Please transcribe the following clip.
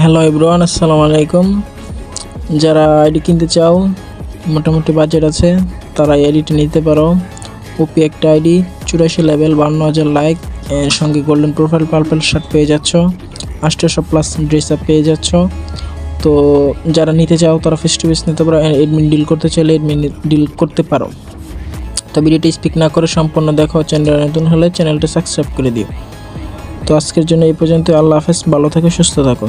Hello everyone, আসসালামু আলাইকুম। যারা আইডি কিনতে চাও, মোটামুটি বাজেট আছে, তারা এই আইডিটি নিতে পারো। ওপি একটা আইডি, 84 লেভেল, 52,000 লাইক, এর সঙ্গে গোল্ডেন প্রোফাইল, পার্পল শার্ট পেয়ে যাচ্ছ, 800+ ড্রেস আপ পেয়ে যাচ্ছ। তো যারা নিতে চাও তারা ফেস টু ফেস নিতে পারো, এডমিন ডিল করতে চাইলে এডমিন ডিল করতে পারো। তো ভিডিওটি স্পিক না করে সম্পূর্ণ দেখো। চ্যানেল নতুন হলে চ্যানেলটা সাবস্ক্রাইব করে দিও। তো আজকের জন্য এই পর্যন্ত। আল্লাহ হাফেজ, ভালো থাকো, সুস্থ থাকো।